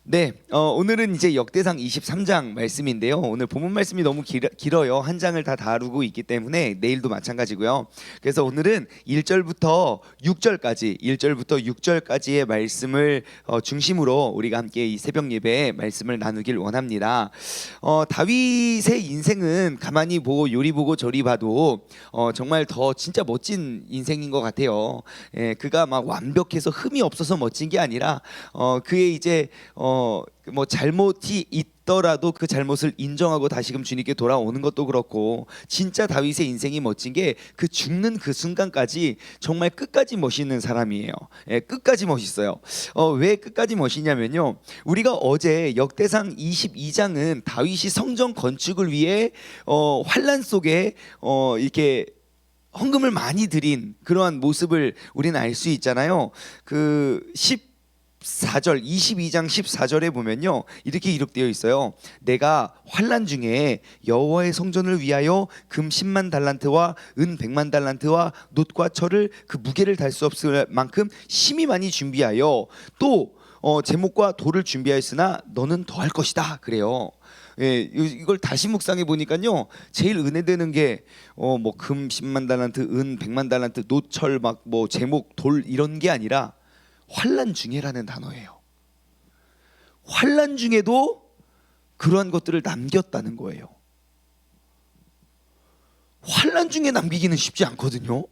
네, 오늘은 이제 역대상 23장 말씀인데요. 오늘 본문 말씀이 너무 길어요. 한 장을 다 다루고 있기 때문에 내일도 마찬가지고요. 그래서 오늘은 1절부터 6절까지의 말씀을 중심으로 우리가 함께 이 새벽 예배에 말씀을 나누길 원합니다. 다윗의 인생은 가만히 보고 요리 보고 저리 봐도 정말 더 진짜 멋진 인생인 것 같아요. 그가 막 완벽해서 흠이 없어서 멋진 게 아니라 그의 이제 뭐 잘못이 있더라도 그 잘못을 인정하고 다시금 주님께 돌아오는 것도 그렇고, 진짜 다윗의 인생이 멋진 게 그 죽는 그 순간까지 정말 끝까지 멋있는 사람이에요. 끝까지 멋있어요. 왜 끝까지 멋있냐면요, 우리가 어제 역대상 22장은 다윗이 성전 건축을 위해 환난 속에 이렇게 헌금을 많이 드린 그러한 모습을 우리는 알 수 있잖아요. 그 22장 14절에 보면요, 이렇게 기록되어 있어요. 내가 환난 중에 여호와의 성전을 위하여 금 10만 달란트와 은 100만 달란트와 놋과 철을 그 무게를 달 수 없을 만큼 심히 많이 준비하여 또 제목과 돌을 준비하였으나 너는 더할 것이다 그래요. 이걸 다시 묵상해 보니까요, 제일 은혜되는 게 뭐 금 10만 달란트, 은 100만 달란트, 놋, 철 막 뭐 제목, 돌 이런 게 아니라 환난 중에라는 단어예요. 환난 중에도 그러한 것들을 남겼다는 거예요. 환난 중에 남기기는 쉽지 않거든요.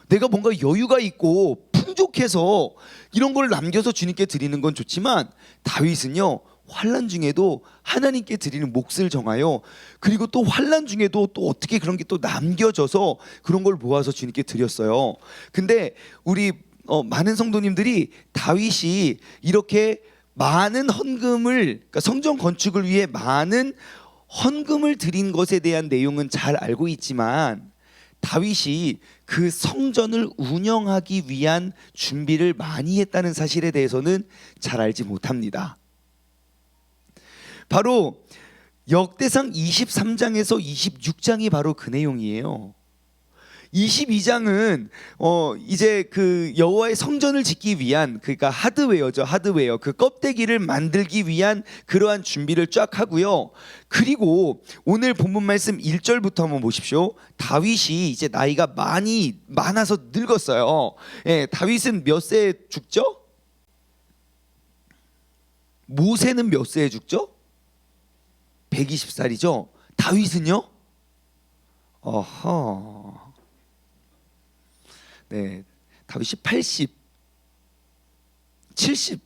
내가 뭔가 여유가 있고 풍족해서 이런 걸 남겨서 주님께 드리는 건 좋지만, 다윗은요 환난 중에도 하나님께 드리는 몫을 정하여, 그리고 또 환난 중에도 또 어떻게 그런 게 또 남겨져서 그런 걸 모아서 주님께 드렸어요. 근데 우리 많은 성도님들이 다윗이 이렇게 많은 헌금을, 그러니까 성전 건축을 위해 많은 헌금을 드린 것에 대한 내용은 잘 알고 있지만, 다윗이 그 성전을 운영하기 위한 준비를 많이 했다는 사실에 대해서는 잘 알지 못합니다. 바로 역대상 23장에서 26장이 바로 그 내용이에요. 22장은 이제 그 여호와의 성전을 짓기 위한, 그러니까 하드웨어죠. 하드웨어, 그 껍데기를 만들기 위한 그러한 준비를 쫙 하고요. 그리고 오늘 본문 말씀 1절부터 한번 보십시오. 다윗이 이제 나이가 많아서 늙었어요. 다윗은 몇 세에 죽죠? 모세는 몇 세에 죽죠? 120살이죠. 다윗은요? 어허. 네, 다윗이 80, 70세.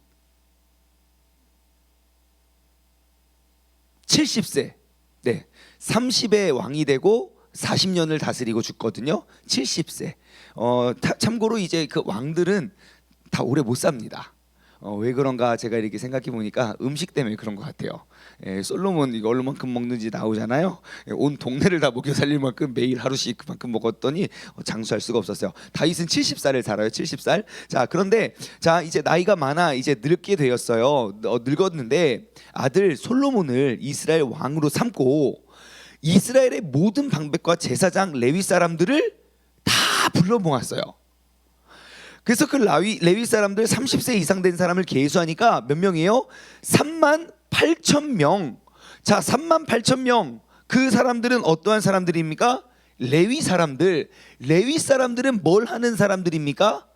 네, 30에 왕이 되고 40년을 다스리고 죽거든요. 70세. 참고로 이제 그 왕들은 다 오래 못 삽니다. 왜 그런가 제가 이렇게 생각해 보니까 음식 때문에 그런 것 같아요. 솔로몬 이거 얼마만큼 먹는지 나오잖아요. 온 동네를 다 먹여 살릴 만큼 매일 하루씩 그만큼 먹었더니 장수할 수가 없었어요. 다윗은 70살을 살아요. 70살. 자, 그런데 자 이제 나이가 많아 이제 늙게 되었어요. 늙었는데 아들 솔로몬을 이스라엘 왕으로 삼고 이스라엘의 모든 방백과 제사장 레위 사람들을 다 불러 모았어요. 그래서 그 레위 사람들 30세 이상 된 사람을 계수하니까 몇 명이에요? 38,000명. 자, 38,000명. 그 사람들은 어떠한 사람들입니까? 레위 사람들. 레위 사람들은 뭘 하는 사람들입니까?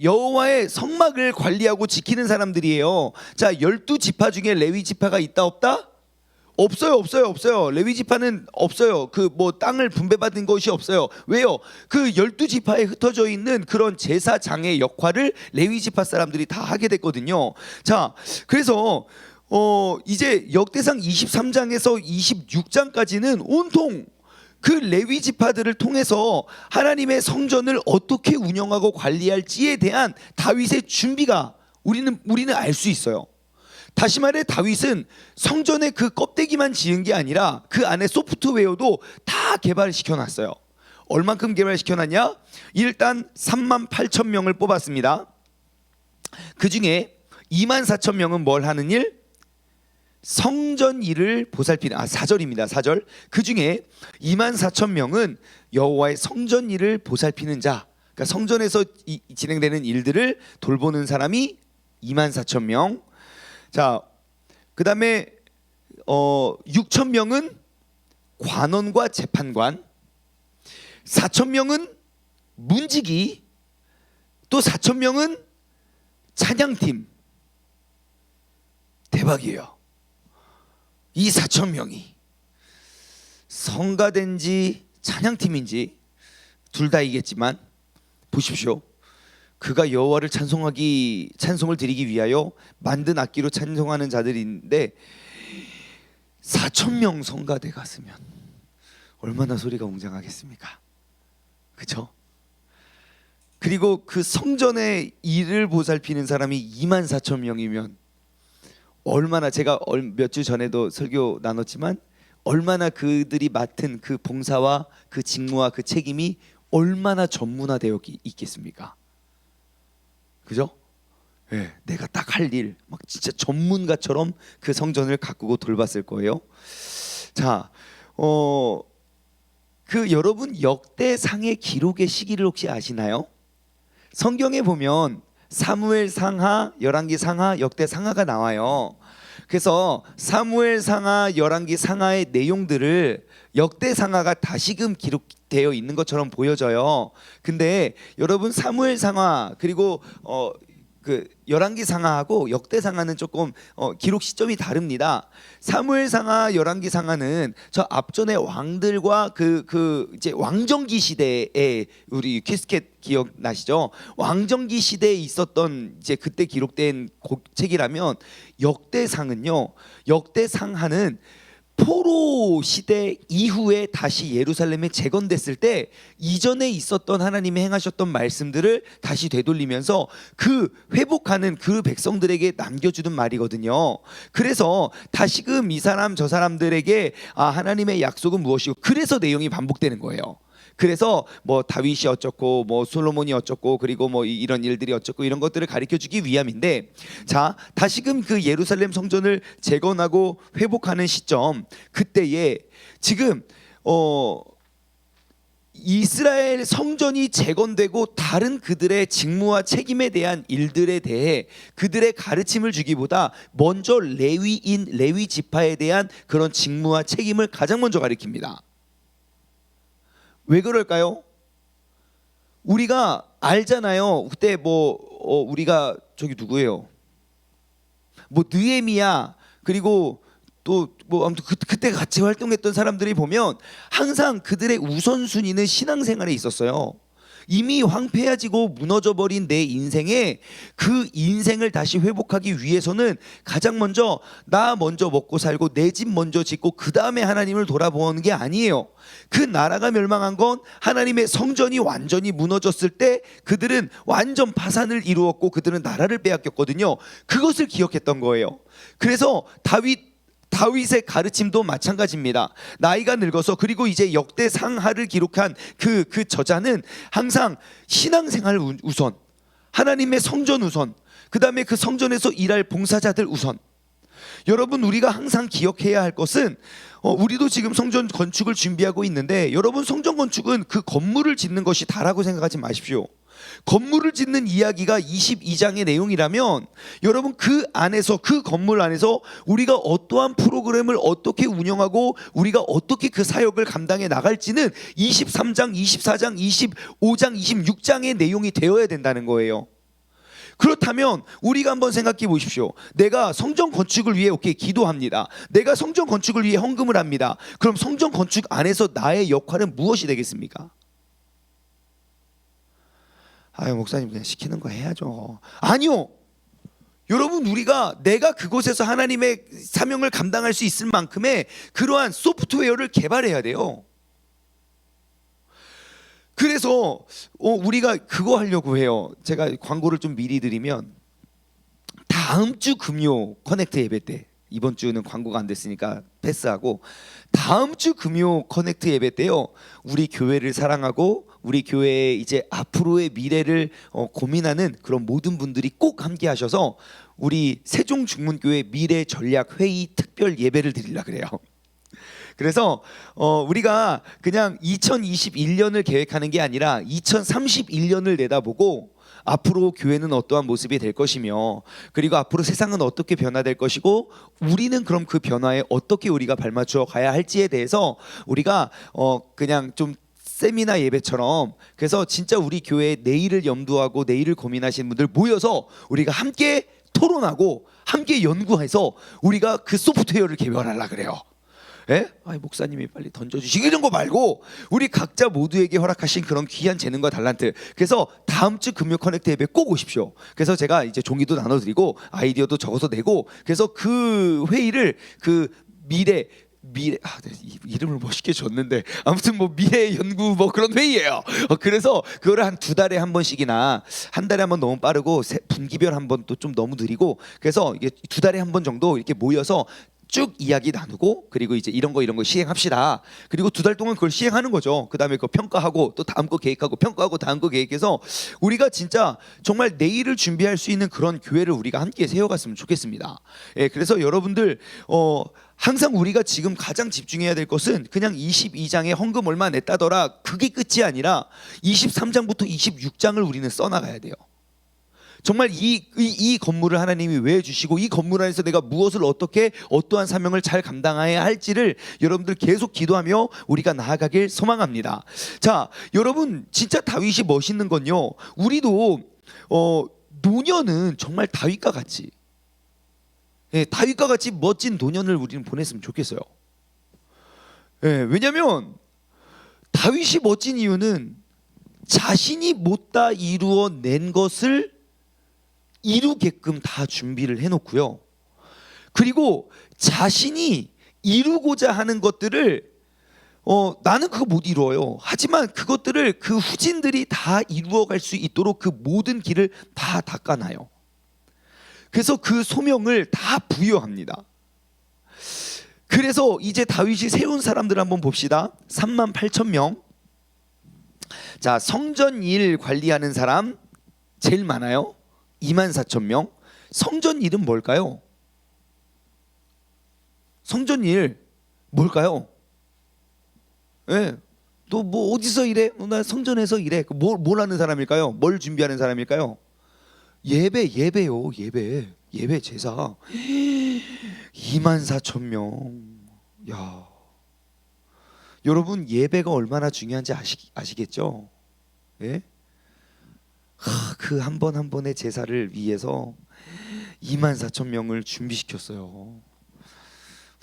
여호와의 성막을 관리하고 지키는 사람들이에요. 자, 12지파 중에 레위 지파가 있다 없다? 없어요. 레위 지파는 없어요. 그 뭐 땅을 분배받은 것이 없어요. 왜요? 그 12지파에 흩어져 있는 그런 제사장의 역할을 레위 지파 사람들이 다 하게 됐거든요. 자, 그래서 이제 역대상 23장에서 26장까지는 온통 그 레위 지파들을 통해서 하나님의 성전을 어떻게 운영하고 관리할지에 대한 다윗의 준비가 우리는 알 수 있어요. 다시 말해 다윗은 성전의 그 껍데기만 지은 게 아니라 그 안에 소프트웨어도 다 개발시켜 놨어요. 얼만큼 개발시켜 놨냐? 일단 38,000명을 뽑았습니다. 그 중에 24,000명은 뭘 하는 일? 성전 일을 보살피는 4절입니다. 4절. 그 중에 24,000명은 여호와의 성전 일을 보살피는 자. 그러니까 성전에서 진행되는 일들을 돌보는 사람이 24,000명. 자, 그다음에 6,000명은 관원과 재판관, 4,000명은 문지기, 또 4,000명은 찬양팀. 대박이에요. 이 4,000명이 성가된지 찬양팀인지 둘 다이겠지만 보십시오. 그가 여호와를 찬송을 드리기 위하여 만든 악기로 찬송하는 자들인데 4,000명 성가대 갔으면 얼마나 소리가 웅장하겠습니까? 그렇죠? 그리고 그 성전의 일을 보살피는 사람이 24,000명이면 얼마나, 제가 몇 주 전에도 설교 나눴지만 얼마나 그들이 맡은 그 봉사와 그 직무와 그 책임이 얼마나 전문화되어 있겠습니까? 그죠? 네, 내가 딱 할 일, 막 진짜 전문가처럼 그 성전을 가꾸고 돌봤을 거예요. 자, 그 여러분 역대상의 기록의 시기를 혹시 아시나요? 성경에 보면 사무엘 상하, 열왕기 상하, 역대 상하가 나와요. 그래서 사무엘 상하, 열왕기 상하의 내용들을 역대 상하가 다시금 기록되어 있는 것처럼 보여져요. 근데 여러분 사무엘 상하 그리고 그 열왕기 상하하고 역대 상하는 조금 기록 시점이 다릅니다. 사무엘 상하, 열왕기 상하는 저 앞전에 왕들과 그 이제 왕정기 시대에 우리 퀴스켓 기억나시죠? 왕정기 시대에 있었던 이제 그때 기록된 책이라면 역대상은요. 역대상하는 포로 시대 이후에 다시 예루살렘에 재건됐을 때 이전에 있었던 하나님이 행하셨던 말씀들을 다시 되돌리면서 그 회복하는 그 백성들에게 남겨주는 말이거든요. 그래서 다시금 이 사람 저 사람들에게 하나님의 약속은 무엇이고, 그래서 내용이 반복되는 거예요. 그래서 뭐 다윗이 어쩌고 뭐 솔로몬이 어쩌고 그리고 뭐 이런 일들이 어쩌고 이런 것들을 가르쳐주기 위함인데, 자 다시금 그 예루살렘 성전을 재건하고 회복하는 시점, 그때에 지금 이스라엘 성전이 재건되고 다른 그들의 직무와 책임에 대한 일들에 대해 그들의 가르침을 주기보다 먼저 레위 지파에 대한 그런 직무와 책임을 가장 먼저 가르칩니다. 왜 그럴까요? 우리가 알잖아요. 그때 우리가 저기 누구예요? 느헤미야, 그리고 또 아무튼 그때 같이 활동했던 사람들이 보면 항상 그들의 우선순위는 신앙생활에 있었어요. 이미 황폐해지고 무너져버린 내 인생에 그 인생을 다시 회복하기 위해서는 가장 먼저 나 먼저 먹고 살고 내 집 먼저 짓고 그 다음에 하나님을 돌아보는 게 아니에요. 그 나라가 멸망한 건 하나님의 성전이 완전히 무너졌을 때 그들은 완전 파산을 이루었고 그들은 나라를 빼앗겼거든요. 그것을 기억했던 거예요. 그래서 다윗의 가르침도 마찬가지입니다. 나이가 늙어서, 그리고 이제 역대 상하를 기록한 그 저자는 항상 신앙생활 우선, 하나님의 성전 우선, 그 다음에 그 성전에서 일할 봉사자들 우선. 여러분, 우리가 항상 기억해야 할 것은 우리도 지금 성전 건축을 준비하고 있는데, 여러분 성전 건축은 그 건물을 짓는 것이 다라고 생각하지 마십시오. 건물을 짓는 이야기가 22장의 내용이라면 여러분 그 안에서, 그 건물 안에서 우리가 어떠한 프로그램을 어떻게 운영하고 우리가 어떻게 그 사역을 감당해 나갈지는 23장, 24장, 25장, 26장의 내용이 되어야 된다는 거예요. 그렇다면 우리가 한번 생각해 보십시오. 내가 성전 건축을 위해 기도합니다. 내가 성전 건축을 위해 헌금을 합니다. 그럼 성전 건축 안에서 나의 역할은 무엇이 되겠습니까? 목사님 그냥 시키는 거 해야죠. 아니요. 여러분, 내가 그곳에서 하나님의 사명을 감당할 수 있을 만큼의 그러한 소프트웨어를 개발해야 돼요. 그래서 우리가 그거 하려고 해요. 제가 광고를 좀 미리 드리면, 다음 주 금요 커넥트 예배 때, 이번 주는 광고가 안 됐으니까 패스하고, 다음 주 금요 커넥트 예배 때요, 우리 교회를 사랑하고 우리 교회의 이제 앞으로의 미래를 고민하는 그런 모든 분들이 꼭 함께 하셔서 우리 세종중문교회 미래전략회의 특별 예배를 드리려 그래요. 그래서 우리가 그냥 2021년을 계획하는 게 아니라 2031년을 내다보고 앞으로 교회는 어떠한 모습이 될 것이며, 그리고 앞으로 세상은 어떻게 변화될 것이고, 우리는 그럼 그 변화에 어떻게 우리가 발맞추어 가야 할지에 대해서 우리가 그냥 좀 세미나 예배처럼, 그래서 진짜 우리 교회의 내일을 염두하고 내일을 고민하시는 분들 모여서 우리가 함께 토론하고 함께 연구해서 우리가 그 소프트웨어를 개발하려 그래요. 예? 아이, 목사님이 빨리 던져주시고 이런 거 말고 우리 각자 모두에게 허락하신 그런 귀한 재능과 달란트. 그래서 다음 주 금요 커넥트 예배 꼭 오십시오. 그래서 제가 이제 종이도 나눠드리고 아이디어도 적어서 내고, 그래서 그 회의를 그 미래 이름을 멋있게 줬는데 아무튼 뭐 미래 연구 뭐 그런 회의예요. 그래서 그거를 한 2달에 한 번씩이나, 한 달에 한 번 너무 빠르고 분기별 한 번 또 좀 너무 느리고, 그래서 이게 2달에 한 번 정도 이렇게 모여서 쭉 이야기 나누고, 그리고 이제 이런 거 시행합시다. 그리고 2달 동안 그걸 시행하는 거죠. 그 다음에 그거 평가하고 또 다음 거 계획하고 평가하고 다음 거 계획해서 우리가 진짜 정말 내일을 준비할 수 있는 그런 교회를 우리가 함께 세워갔으면 좋겠습니다. 예, 그래서 여러분들 항상 우리가 지금 가장 집중해야 될 것은 그냥 22장에 헌금 얼마 냈다더라 그게 끝이 아니라 23장부터 26장을 우리는 써나가야 돼요. 정말 이 건물을 하나님이 왜 주시고, 이 건물 안에서 내가 무엇을 어떻게 어떠한 사명을 잘 감당해야 할지를 여러분들 계속 기도하며 우리가 나아가길 소망합니다. 자, 여러분 진짜 다윗이 멋있는 건요, 우리도 노년은 정말 다윗과 같이, 예, 다윗과 같이 멋진 노년을 우리는 보냈으면 좋겠어요. 예, 왜냐하면 다윗이 멋진 이유는 자신이 못다 이루어낸 것을 이루게끔 다 준비를 해놓고요. 그리고 자신이 이루고자 하는 것들을 나는 그거 못 이루어요. 하지만 그것들을 그 후진들이 다 이루어갈 수 있도록 그 모든 길을 다 닦아놔요. 그래서 그 소명을 다 부여합니다. 그래서 이제 다윗이 세운 사람들 한번 봅시다. 38,000명. 자, 성전 일 관리하는 사람 제일 많아요. 24,000명. 성전 일은 뭘까요? 성전 일 뭘까요? 예, 너 뭐 어디서 일해? 나 성전에서 일해. 뭘 하는 사람일까요? 뭘 준비하는 사람일까요? 예배요. 예배 제사. 24,000명. 야, 여러분 예배가 얼마나 중요한지 아시겠죠? 예? 그 한 번 한 번의 제사를 위해서 24,000명을 준비시켰어요.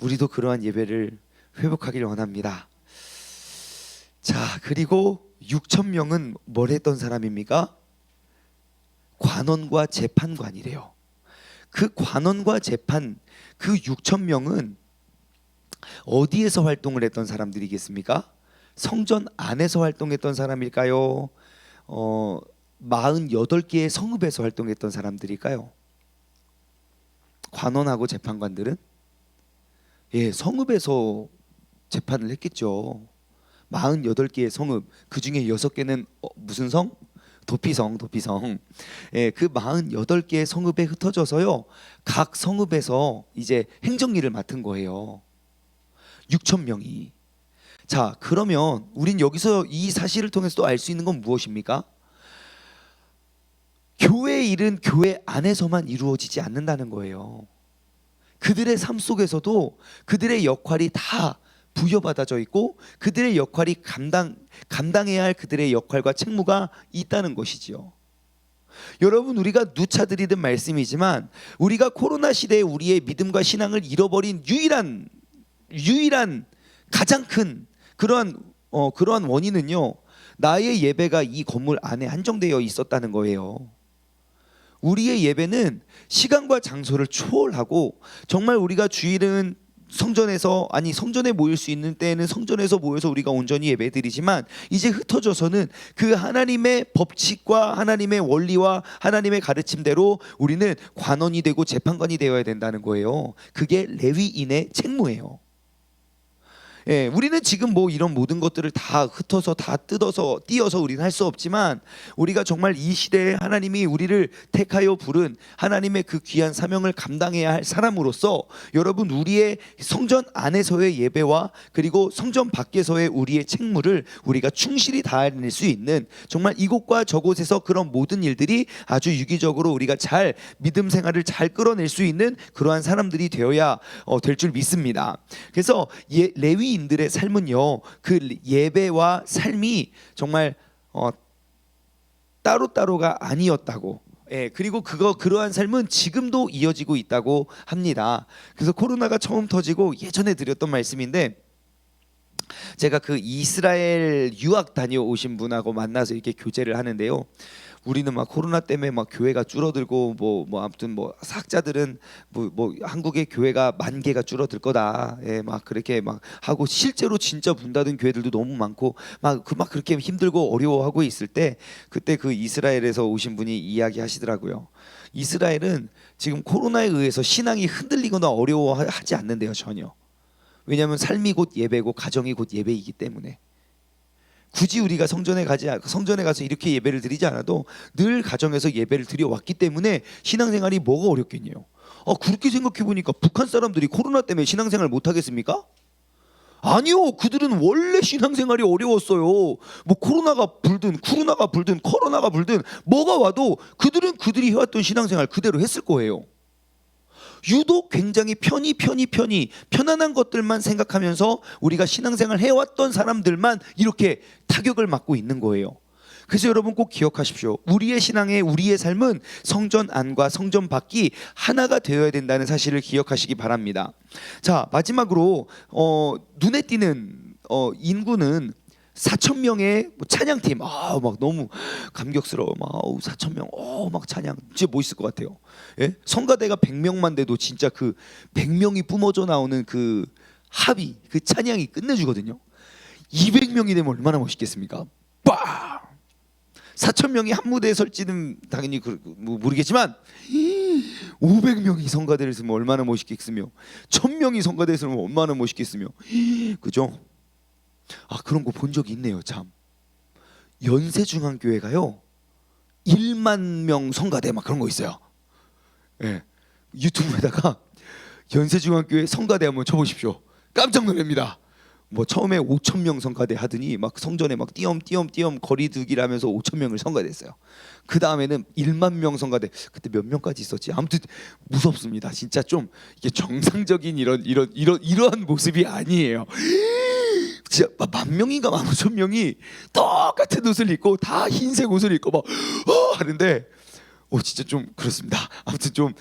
우리도 그러한 예배를 회복하길 원합니다. 자, 그리고 6,000명은 뭘 했던 사람입니까? 관원과 재판관이래요. 그 관원과 재판, 그 6,000명은 어디에서 활동을 했던 사람들이겠습니까? 성전 안에서 활동했던 사람일까요? 48개의 성읍에서 활동했던 사람들일까요? 관원하고 재판관들은 성읍에서 재판을 했겠죠. 48개의 성읍, 그 중에 6개는 무슨 성? 도피성. 그 48개의 성읍에 흩어져서요, 각 성읍에서 이제 행정일을 맡은 거예요. 6,000명이. 자, 그러면 우린 여기서 이 사실을 통해서 또 알 수 있는 건 무엇입니까? 교회의 일은 교회 안에서만 이루어지지 않는다는 거예요. 그들의 삶 속에서도 그들의 역할이 다 부여받아져 있고, 그들의 역할이 감당해야 할 그들의 역할과 책무가 있다는 것이지요. 여러분, 우리가 누차드리는 말씀이지만 우리가 코로나 시대에 우리의 믿음과 신앙을 잃어버린 유일한 가장 큰 그러한 원인은요, 나의 예배가 이 건물 안에 한정되어 있었다는 거예요. 우리의 예배는 시간과 장소를 초월하고, 정말 우리가 주일은 성전에 모일 수 있는 때에는 성전에서 모여서 우리가 온전히 예배드리지만, 이제 흩어져서는 그 하나님의 법칙과 하나님의 원리와 하나님의 가르침대로 우리는 관원이 되고 재판관이 되어야 된다는 거예요. 그게 레위인의 책무예요. 예, 우리는 지금 뭐 이런 모든 것들을 다 흩어서 다 뜯어서 띄어서 우리는 할 수 없지만 우리가 정말 이 시대에 하나님이 우리를 택하여 부른 하나님의 그 귀한 사명을 감당해야 할 사람으로서 여러분 우리의 성전 안에서의 예배와 그리고 성전 밖에서의 우리의 책무를 우리가 충실히 다해낼 수 있는 정말 이곳과 저곳에서 그런 모든 일들이 아주 유기적으로 우리가 잘 믿음 생활을 잘 끌어낼 수 있는 그러한 사람들이 되어야 될 줄 믿습니다. 그래서 레위인들의 삶은요, 그 예배와 삶이 정말 따로따로가 아니었다고. 예, 그리고 그러한 삶은 지금도 이어지고 있다고 합니다. 그래서 코로나가 처음 터지고 예전에 드렸던 말씀인데 제가 그 이스라엘 유학 다녀오신 분하고 만나서 이렇게 교제를 하는데요. 우리는 막 코로나 때문에 막 교회가 줄어들고 아무튼 뭐 학자들은 뭐 한국의 교회가 10,000개가 줄어들 거다. 예, 막 그렇게 막 하고 실제로 진짜 문 닫은 교회들도 너무 많고 막 그렇게 힘들고 어려워하고 있을 때 그때 그 이스라엘에서 오신 분이 이야기하시더라고요. 이스라엘은 지금 코로나에 의해서 신앙이 흔들리거나 어려워하지 않는데요, 전혀. 왜냐하면 삶이 곧 예배고 가정이 곧 예배이기 때문에. 굳이 우리가 성전에 가서 이렇게 예배를 드리지 않아도 늘 가정에서 예배를 드려왔기 때문에 신앙생활이 뭐가 어렵겠냐요. 그렇게 생각해 보니까 북한 사람들이 코로나 때문에 신앙생활 못 하겠습니까? 아니요, 그들은 원래 신앙생활이 어려웠어요. 뭐 코로나가 불든 코로나가 불든 뭐가 와도 그들은 그들이 해왔던 신앙생활 그대로 했을 거예요. 유독 굉장히 편안한 것들만 생각하면서 우리가 신앙생활 해왔던 사람들만 이렇게 타격을 맞고 있는 거예요. 그래서 여러분 꼭 기억하십시오. 우리의 우리의 삶은 성전 안과 성전 밖이 하나가 되어야 된다는 사실을 기억하시기 바랍니다. 자, 마지막으로 눈에 띄는 인구는 4,000명의 찬양팀. 막 너무 감격스러워. 막 4,000명. 막 찬양. 진짜 멋있을 것 같아요. 예? 성가대가 100명만 돼도 진짜 그 100명이 뿜어져 나오는 그 합이, 그 찬양이 끝내주거든요. 200명이 되면 얼마나 멋있겠습니까? 빵! 4,000명이 한 무대에 설지는 당연히 모르겠지만 500명이 성가대를 쓰면 얼마나 멋있겠으며 1,000명이 성가대를 쓰면 얼마나 멋있겠으며, 그죠? 그런 거 본 적이 있네요. 참. 연세중앙교회가요 1만 명 성가대 막 그런 거 있어요. 예, 유튜브에다가 연세중앙교회 성가대 한번 쳐보십시오. 깜짝 놀랍니다. 뭐 처음에 5,000명 성가대 하더니 막 성전에 막 띄엄띄엄 거리두기를 하면서 5,000명을 성가대했어요. 그 다음에는 1만 명 성가대. 그때 몇 명까지 있었지? 아무튼 무섭습니다. 진짜 좀 이게 정상적인 이러한 모습이 아니에요. 진짜 10,000명인가 15,000명이 똑같은 옷을 입고 다 흰색 옷을 입고 막 하는데 진짜 좀 그렇습니다. 아무튼 좀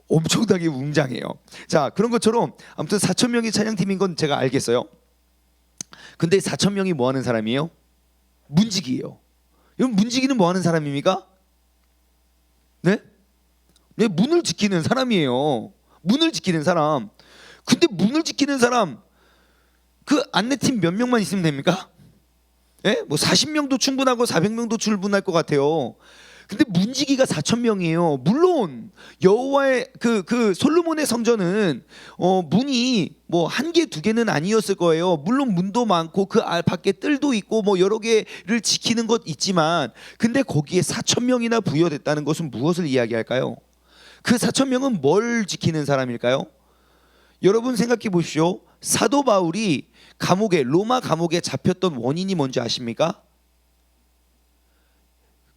엄청나게 웅장해요. 자, 그런 것처럼 아무튼 4,000명이 찬양팀인 건 제가 알겠어요. 근데 4,000명이 뭐 하는 사람이에요? 문지기예요. 여러분, 문지기는 뭐 하는 사람입니까? 네? 문을 지키는 사람이에요. 문을 지키는 사람. 근데 문을 지키는 사람 그 안내팀 몇 명만 있으면 됩니까? 예? 뭐 40명도 충분하고 400명도 충분할 것 같아요. 근데 문지기가 4,000명이에요. 물론 여호와의 그 솔로몬의 성전은 문이 뭐 1개 2개는 아니었을 거예요. 물론 문도 많고 그 밖에 뜰도 있고 뭐 여러 개를 지키는 것 있지만, 근데 거기에 4,000명이나 부여됐다는 것은 무엇을 이야기할까요? 그 4,000명은 뭘 지키는 사람일까요? 여러분 생각해 보십시오. 사도 바울이 로마 감옥에 잡혔던 원인이 뭔지 아십니까?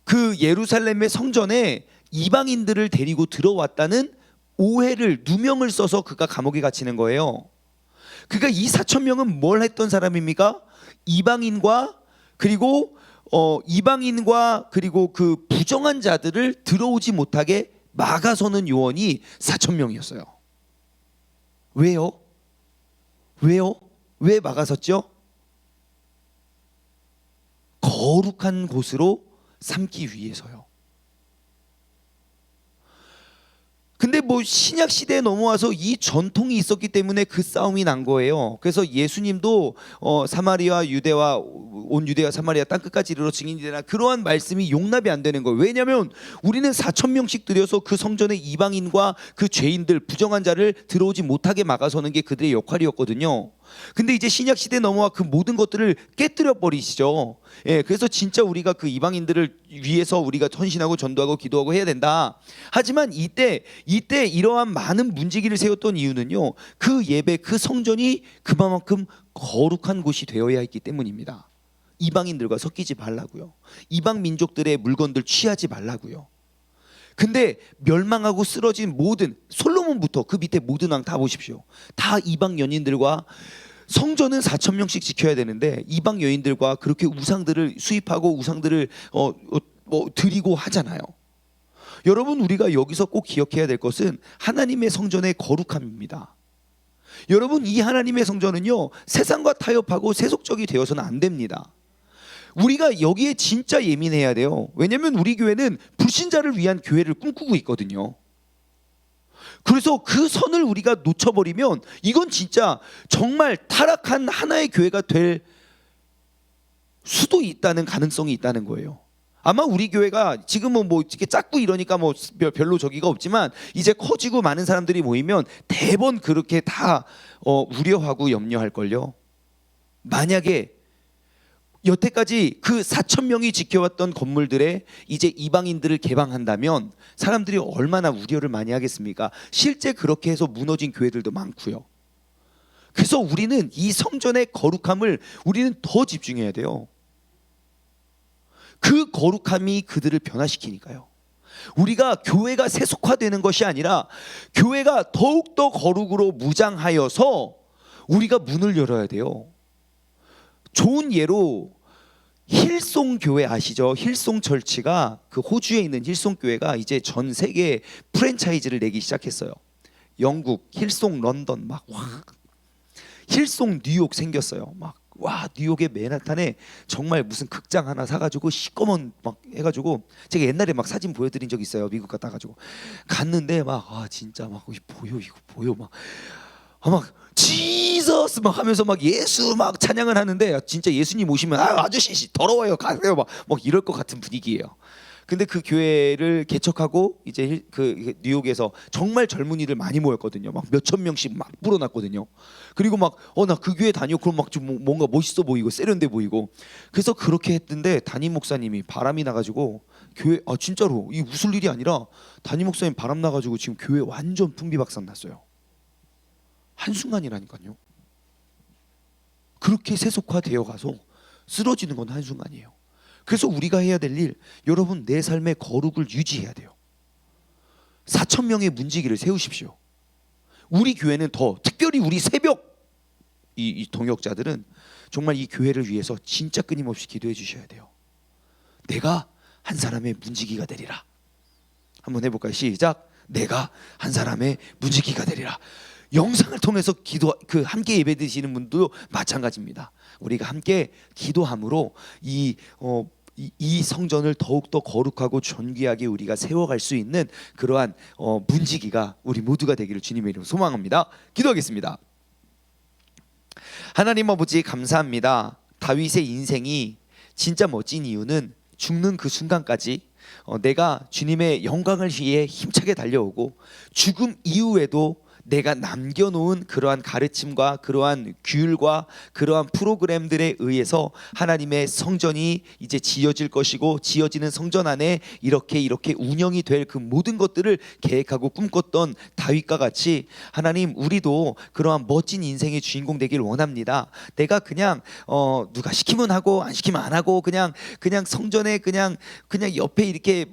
그 예루살렘의 성전에 이방인들을 데리고 들어왔다는 누명을 써서 그가 감옥에 갇히는 거예요. 그러니까 이 4,000명은 뭘 했던 사람입니까? 이방인과 그리고 그 부정한 자들을 들어오지 못하게 막아서는 요원이 4,000명이었어요. 왜요? 왜 막아섰죠? 거룩한 곳으로 삼기 위해서요. 근데 뭐 신약 시대에 넘어와서 이 전통이 있었기 때문에 그 싸움이 난 거예요. 그래서 예수님도 사마리아 유대와 온 유대와 사마리아 땅 끝까지 이르러 증인이 되나 그러한 말씀이 용납이 안 되는 거예요. 왜냐하면 우리는 4,000명씩 들여서 그 성전에 이방인과 그 죄인들 부정한 자를 들어오지 못하게 막아서는 게 그들의 역할이었거든요. 근데 이제 신약 시대 넘어와 그 모든 것들을 깨뜨려 버리시죠. 예, 그래서 진짜 우리가 그 이방인들을 위해서 우리가 헌신하고 전도하고 기도하고 해야 된다. 하지만 이때 이러한 많은 문지기를 세웠던 이유는요, 그 예배, 그 성전이 그만큼 거룩한 곳이 되어야 했기 때문입니다. 이방인들과 섞이지 말라고요. 이방 민족들의 물건들 취하지 말라고요. 근데 멸망하고 쓰러진 모든, 솔로몬부터 그 밑에 모든 왕 다 보십시오. 다 이방 연인들과, 성전은 4,000명씩 지켜야 되는데 이방 여인들과 그렇게 우상들을 수입하고 우상들을 드리고 하잖아요. 여러분, 우리가 여기서 꼭 기억해야 될 것은 하나님의 성전의 거룩함입니다. 여러분, 이 하나님의 성전은요, 세상과 타협하고 세속적이 되어서는 안 됩니다. 우리가 여기에 진짜 예민해야 돼요. 왜냐하면 우리 교회는 불신자를 위한 교회를 꿈꾸고 있거든요. 그래서 그 선을 우리가 놓쳐버리면 이건 진짜 정말 타락한 하나의 교회가 될 수도 있다는 가능성이 있다는 거예요. 아마 우리 교회가 지금은 뭐 이렇게 작고 이러니까 뭐 별로 저기가 없지만 이제 커지고 많은 사람들이 모이면 대번 그렇게 다 우려하고 염려할걸요. 만약에 여태까지 그 4,000명이 지켜왔던 건물들에 이제 이방인들을 개방한다면 사람들이 얼마나 우려를 많이 하겠습니까? 실제 그렇게 해서 무너진 교회들도 많고요. 그래서 우리는 이 성전의 거룩함을 우리는 더 집중해야 돼요. 그 거룩함이 그들을 변화시키니까요. 우리가 교회가 세속화되는 것이 아니라 교회가 더욱더 거룩으로 무장하여서 우리가 문을 열어야 돼요. 좋은 예로 힐송 교회 아시죠? 힐송 철치가, 그 호주에 있는 힐송 교회가 이제 전 세계 프랜차이즈를 내기 시작했어요. 영국, 힐송 런던, 막 와, 힐송 뉴욕 생겼어요. 막 와, 뉴욕의 맨하탄에 정말 무슨 극장 하나 사가지고 시꺼먼 막 해가지고, 제가 옛날에 막 사진 보여드린 적 있어요. 미국 갔다 가지고 갔는데 막 진짜 막 보여, 이거 보여, 막 지저스 막 하면서 막 예수 막 찬양을 하는데, 진짜 예수님 오시면 아저씨 더러워요, 가세요, 막 이럴 것 같은 분위기예요. 근데 그 교회를 개척하고 이제 그 뉴욕에서 정말 젊은이들 많이 모였거든요. 막 몇천 명씩 막 불어났거든요. 그리고 막 나 그 교회 다녀, 그럼 막 좀 뭔가 멋있어 보이고 세련돼 보이고. 그래서 그렇게 했는데 담임 목사님이 바람이 나가지고 교회, 진짜로 이 웃을 일이 아니라 담임 목사님 바람 나가지고 지금 교회 완전 풍비박산 났어요. 한순간이라니까요. 그렇게 세속화되어 가서 쓰러지는 건 한순간이에요. 그래서 우리가 해야 될 일, 여러분, 내 삶의 거룩을 유지해야 돼요. 4,000명의 문지기를 세우십시오. 우리 교회는 더 특별히 우리 새벽 이 동역자들은 정말 이 교회를 위해서 진짜 끊임없이 기도해 주셔야 돼요. 내가 한 사람의 문지기가 되리라. 한번 해볼까요? 시작. 내가 한 사람의 문지기가 되리라. 영상을 통해서 함께 예배드리시는 분도 마찬가지입니다. 우리가 함께 기도함으로 이 성전을 더욱더 거룩하고 존귀하게 우리가 세워갈 수 있는 그러한 문지기가 우리 모두가 되기를 주님의 이름으로 소망합니다. 기도하겠습니다. 하나님 아버지, 감사합니다. 다윗의 인생이 진짜 멋진 이유는 죽는 그 순간까지 내가 주님의 영광을 위해 힘차게 달려오고, 죽음 이후에도 내가 남겨놓은 그러한 가르침과 그러한 규율과 그러한 프로그램들에 의해서 하나님의 성전이 이제 지어질 것이고, 지어지는 성전 안에 이렇게 운영이 될 그 모든 것들을 계획하고 꿈꿨던 다윗과 같이 하나님, 우리도 그러한 멋진 인생의 주인공 되길 원합니다. 내가 그냥 누가 시키면 하고 안 시키면 안 하고 그냥 성전에 그냥 옆에 이렇게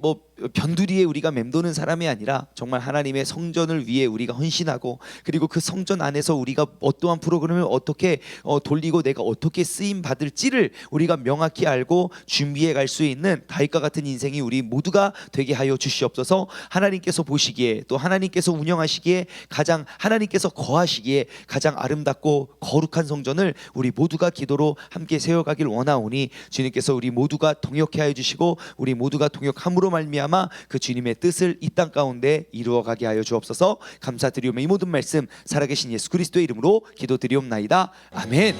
변두리에 우리가 맴도는 사람이 아니라 정말 하나님의 성전을 위해 우리가 헌신하고, 그리고 그 성전 안에서 우리가 어떠한 프로그램을 어떻게 돌리고 내가 어떻게 쓰임 받을지를 우리가 명확히 알고 준비해 갈 수 있는 다윗과 같은 인생이 우리 모두가 되게 하여 주시옵소서. 하나님께서 보시기에, 또 하나님께서 운영하시기에, 가장 하나님께서 거하시기에 가장 아름답고 거룩한 성전을 우리 모두가 기도로 함께 세워가길 원하오니, 주님께서 우리 모두가 동역해 하여 주시고 우리 모두가 동역함으로 말미암아 그 주님의 뜻을 이 땅 가운데 이루어가게 하여 주옵소서. 감사드리오며 이 모든 말씀 살아계신 예수 그리스도의 이름으로 기도드리옵나이다. 아멘.